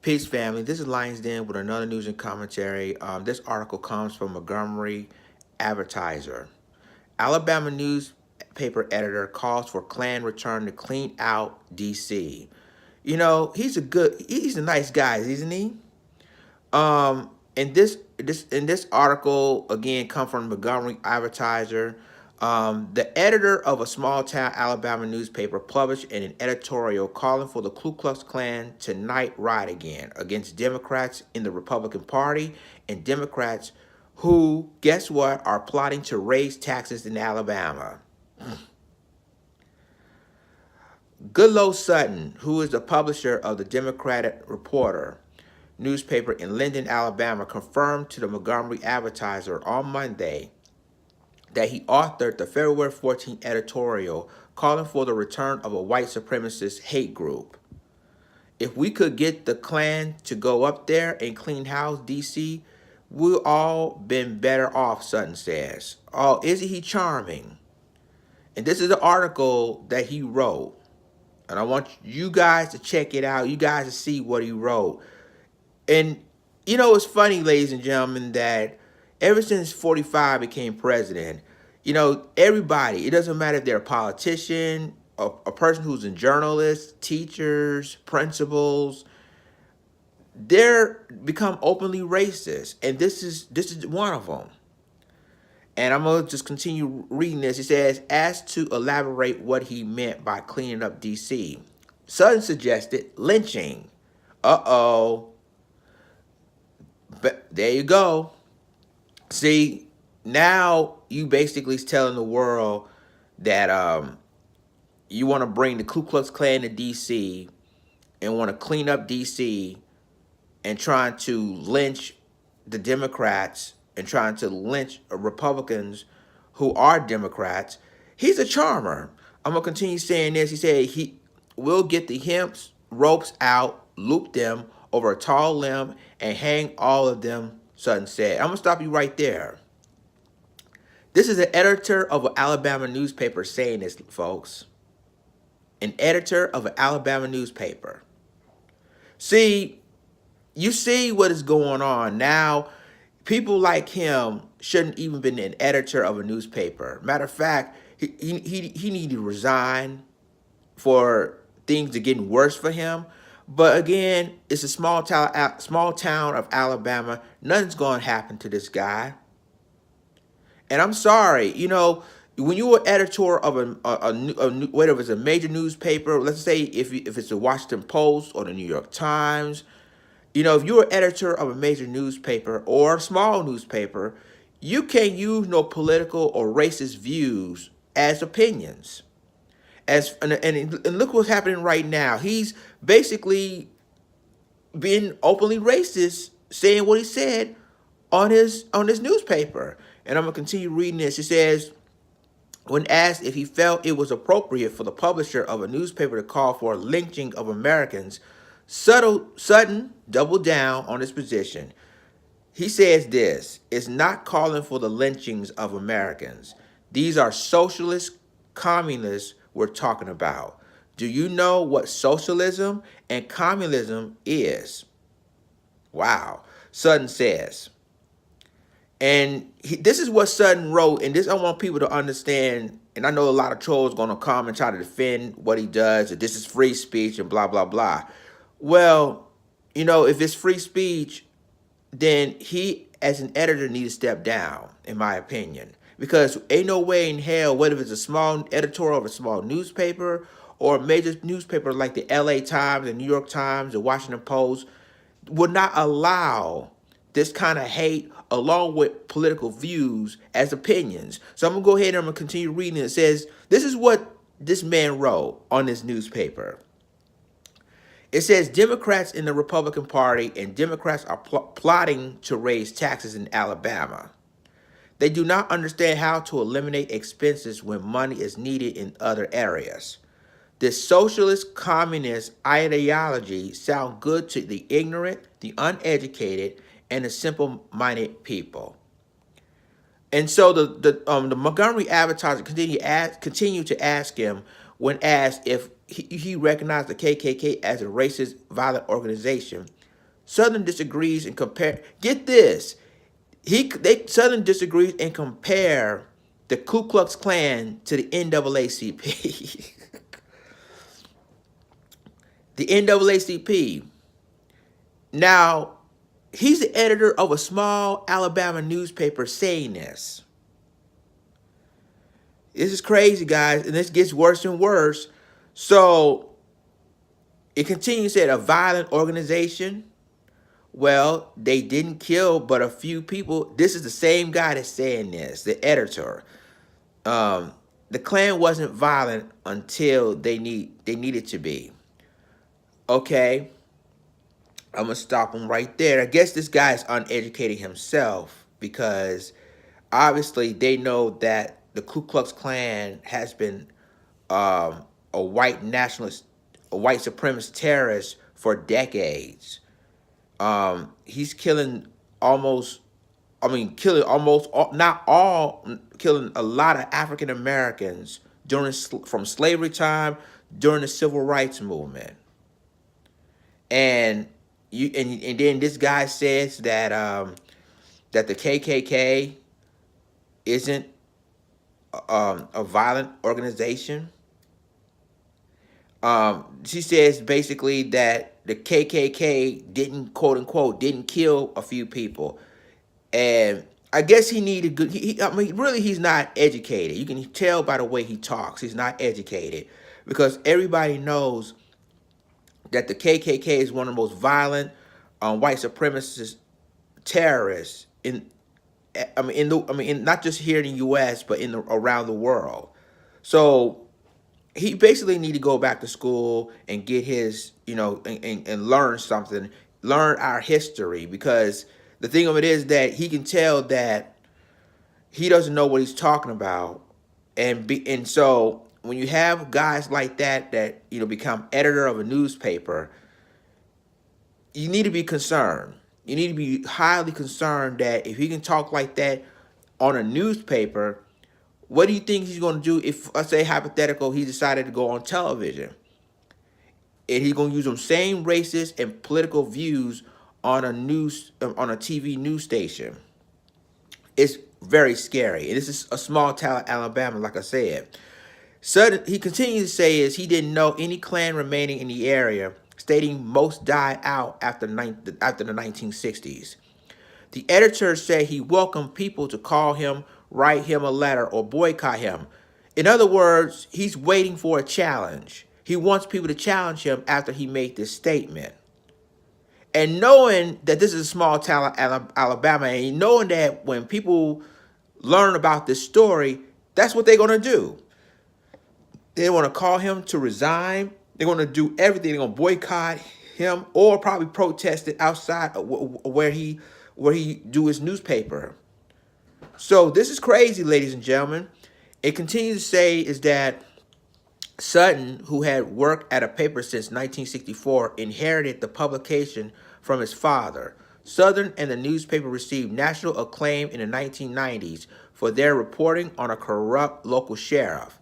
Peace, family. This is Lions Den with another news and commentary. This article comes from Montgomery Advertiser. Alabama newspaper editor calls for Klan return to clean out D.C. He's a nice guy, isn't he? In this article again come from Montgomery Advertiser. The editor of a small town Alabama newspaper published an editorial calling for the Ku Klux Klan to night ride again against Democrats in the Republican Party and Democrats who, guess what, are plotting to raise taxes in Alabama. Goodloe Sutton, who is the publisher of the Democratic Reporter newspaper in Linden, Alabama, confirmed to the Montgomery Advertiser on Monday that he authored the February 14th editorial calling for the return of a white supremacist hate group. If we could get the Klan to go up there and clean house D.C., we'll all been better off, Sutton says. Oh, isn't he charming? And this is the article that he wrote. And I want you guys to check it out. You guys to see what he wrote. And it's funny, ladies and gentlemen, that ever since 45 became president, everybody, it doesn't matter if they're a politician, a person who's a journalist, teachers, principals, they're become openly racist. And this is one of them. And I'm going to just continue reading this. It says, asked to elaborate what he meant by cleaning up D.C., Sutton suggested lynching. Uh-oh. But there you go. See, now you basically is telling the world that you want to bring the Ku Klux Klan to D.C. and want to clean up D.C. and trying to lynch the Democrats and trying to lynch Republicans who are Democrats. He's a charmer. I'm going to continue saying this. He said he will get the hemps ropes out, loop them over a tall limb, and hang all of them, Sutton said. I'm going to stop you right there. This is an editor of an Alabama newspaper saying this, folks. An editor of an Alabama newspaper. See, you see what is going on now. People like him shouldn't even been an editor of a newspaper. Matter of fact, he needed to resign for things to getting worse for him. But again, it's a small town of Alabama. Nothing's going to happen to this guy. And I'm sorry, when you were editor of whether it's a major newspaper, let's say if it's the Washington Post or the New York Times, if you're an editor of a major newspaper or a small newspaper, you can't use no political or racist views as opinions. And look what's happening right now. He's basically being openly racist, saying what he said on his newspaper. And I'm gonna continue reading this. It says, when asked if he felt it was appropriate for the publisher of a newspaper to call for a lynching of Americans, Sutton doubled down on his position. He says this, it's not calling for the lynchings of Americans. These are socialist communists we're talking about. Do you know what socialism and communism is? Wow. Sutton says. And this is what Sutton wrote, and this I want people to understand, and I know a lot of trolls going to come and try to defend what he does, that this is free speech and blah, blah, blah. Well, if it's free speech, then he, as an editor, needs to step down, in my opinion. Because ain't no way in hell, whether it's a small editorial of a small newspaper or a major newspaper like the LA Times, the New York Times, the Washington Post, would not allow this kind of hate along with political views as opinions. So I'm going to go ahead and I'm going to continue reading. It says, this is what this man wrote on this newspaper. It says, Democrats in the Republican Party and Democrats are plotting to raise taxes in Alabama. They do not understand how to eliminate expenses when money is needed in other areas. This socialist communist ideology sounds good to the ignorant, the uneducated, and the simple-minded people. And so the Montgomery Advertiser continued to ask him when asked if he recognized the KKK as a racist, violent organization. Southern disagrees and compare. Get this. Southern disagrees and compare the Ku Klux Klan to the NAACP. The NAACP. Now, he's the editor of a small Alabama newspaper saying this. This is crazy, guys, and this gets worse and worse. So it continues to say a violent organization. Well, they didn't kill but a few people. This is the same guy that's saying this, the editor. The Klan wasn't violent until they needed to be. Okay, I'm gonna stop him right there. I guess this guy is uneducated himself because obviously they know that the Ku Klux Klan has been a white nationalist, a white supremacist terrorist for decades. He's killing almost, killing almost all, not all, killing a lot of African Americans from slavery time, during the civil rights movement. And and then this guy says that that the KKK isn't a violent organization. She says basically that the KKK didn't, quote unquote, didn't kill a few people. And I guess he needed good. Really, he's not educated. You can tell by the way he talks. He's not educated because everybody knows that the KKK is one of the most violent white supremacist terrorists not just here in the U.S. but around the world. So he basically need to go back to school and get his, and learn something, learn our history, because the thing of it is that he can tell that he doesn't know what he's talking about. And so when you have guys like that become editor of a newspaper, you need to be concerned. You need to be highly concerned that if he can talk like that on a newspaper, what do you think he's going to do if, let's say, hypothetical, he decided to go on television? And he's going to use them same racist and political views on a TV news station. It's very scary. And this is a small town, Alabama, like I said. Sudden, he continues to say he didn't know any Klan remaining in the area, stating most died out after the 1960s. The editor said he welcomed people to call him, write him a letter, or boycott him. In other words, he's waiting for a challenge. He wants people to challenge him after he made this statement. And knowing that this is a small town, Alabama, and knowing that when people learn about this story, that's what they're going to do. They want to call him to resign. They're going to do everything. They're going to boycott him or probably protest it outside of where he do his newspaper. So this is crazy, ladies and gentlemen. It continues to say is that Sutton, who had worked at a paper since 1964, inherited the publication from his father. Southern and the newspaper received national acclaim in the 1990s for their reporting on a corrupt local sheriff.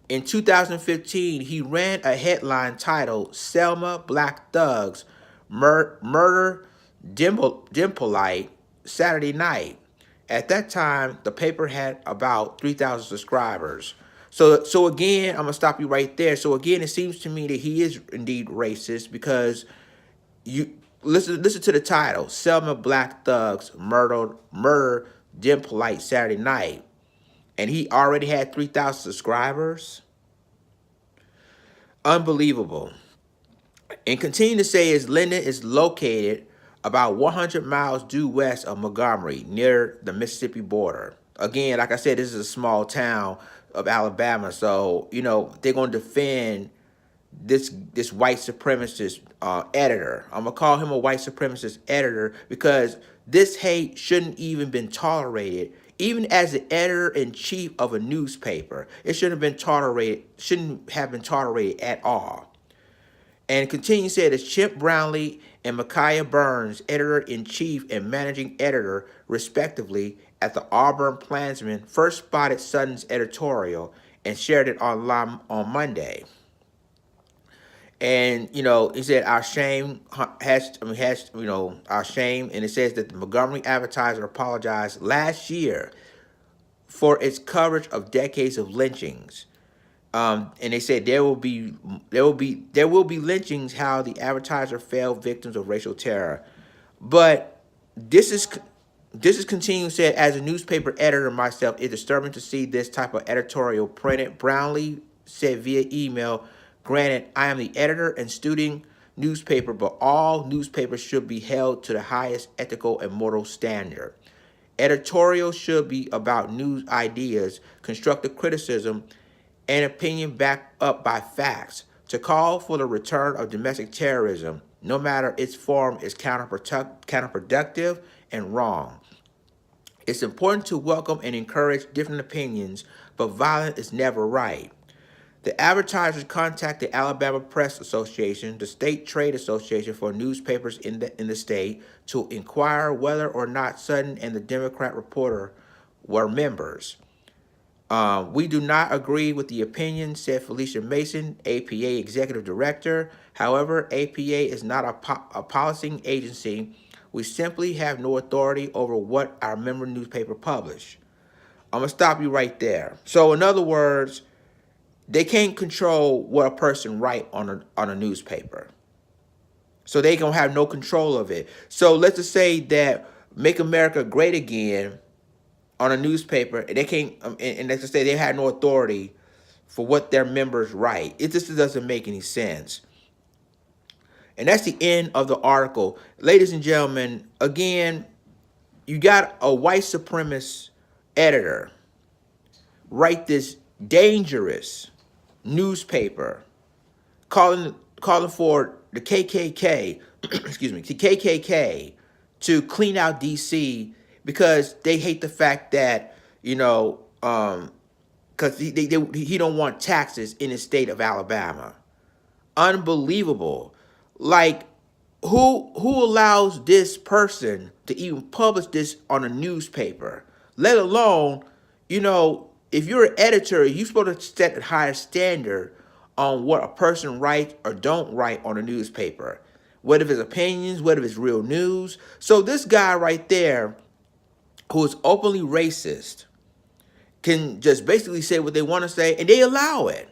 In 2015, he ran a headline titled "Selma Black Thugs Murder Dimpolite Saturday Night." At that time, the paper had about 3,000 subscribers. So again, I'm gonna stop you right there. So again, it seems to me that he is indeed racist because you listen to the title: "Selma Black Thugs Murder Dimpolite Saturday Night," and he already had 3,000 subscribers. Unbelievable. And continue to say Linden is located about 100 miles due west of Montgomery, near the Mississippi border. Again, like I said, this is a small town of Alabama, so they're going to defend this white supremacist editor. I'm gonna call him a white supremacist editor because this hate shouldn't even been tolerated. Even as the editor-in-chief of a newspaper, it shouldn't have been tolerated at all. And continue to say that Chip Brownlee and Micaiah Burns, editor-in-chief and managing editor, respectively, at the Auburn Plainsman, first spotted Sutton's editorial and shared it online on Monday. And he said our shame our shame, and it says that the Montgomery Advertiser apologized last year for its coverage of decades of lynchings. And they said there will be lynchings. How the Advertiser failed victims of racial terror, but this is continuing said, as a newspaper editor myself, it's disturbing to see this type of editorial printed. Brownlee said via email, granted, I am the editor and student newspaper, but all newspapers should be held to the highest ethical and moral standard. Editorial should be about news ideas, constructive criticism, and opinion backed up by facts. To call for the return of domestic terrorism, no matter its form, is counterproductive and wrong. It's important to welcome and encourage different opinions, but violence is never right. The advertisers contacted the Alabama Press Association, the state trade association for newspapers in the state, to inquire whether or not Sutton and the Democrat reporter were members. We do not agree with the opinion, said Felicia Mason, APA executive director. However, APA is not a policing agency. We simply have no authority over what our member newspaper publish. I'm going to stop you right there. So in other words, they can't control what a person write on a newspaper. So they don't have no control of it. So let's just say that Make America Great Again on a newspaper, and they can't, and let's just say they had no authority for what their members write. It just doesn't make any sense. And that's the end of the article. Ladies and gentlemen, again, you got a white supremacist editor write this dangerous newspaper calling for the KKK, excuse me, the KKK to clean out DC because they hate the fact that because he don't want taxes in the state of Alabama. Unbelievable. Like, who allows this person to even publish this on a newspaper? Let alone, if you're an editor, you're supposed to set a higher standard on what a person writes or don't write on a newspaper. Whether it's opinions, whether it's real news. So this guy right there, who is openly racist, can just basically say what they want to say, and they allow it.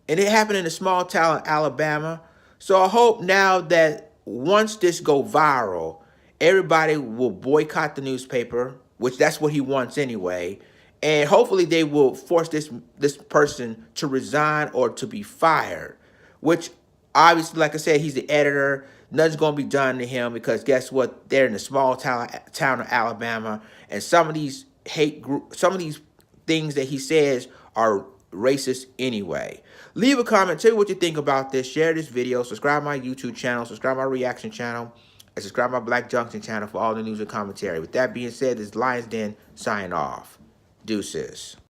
And it happened in a small town in Alabama. So I hope now that once this go viral, everybody will boycott the newspaper, which that's what he wants anyway. And hopefully they will force this person to resign or to be fired, which obviously, like I said, he's the editor. Nothing's going to be done to him because guess what? They're in a small town of Alabama, and some of these things that he says are racist anyway. Leave a comment. Tell me what you think about this. Share this video. Subscribe to my YouTube channel. Subscribe to my reaction channel. And subscribe to my Black Junction channel for all the news and commentary. With that being said, this is Lions Den signing off. Deuces.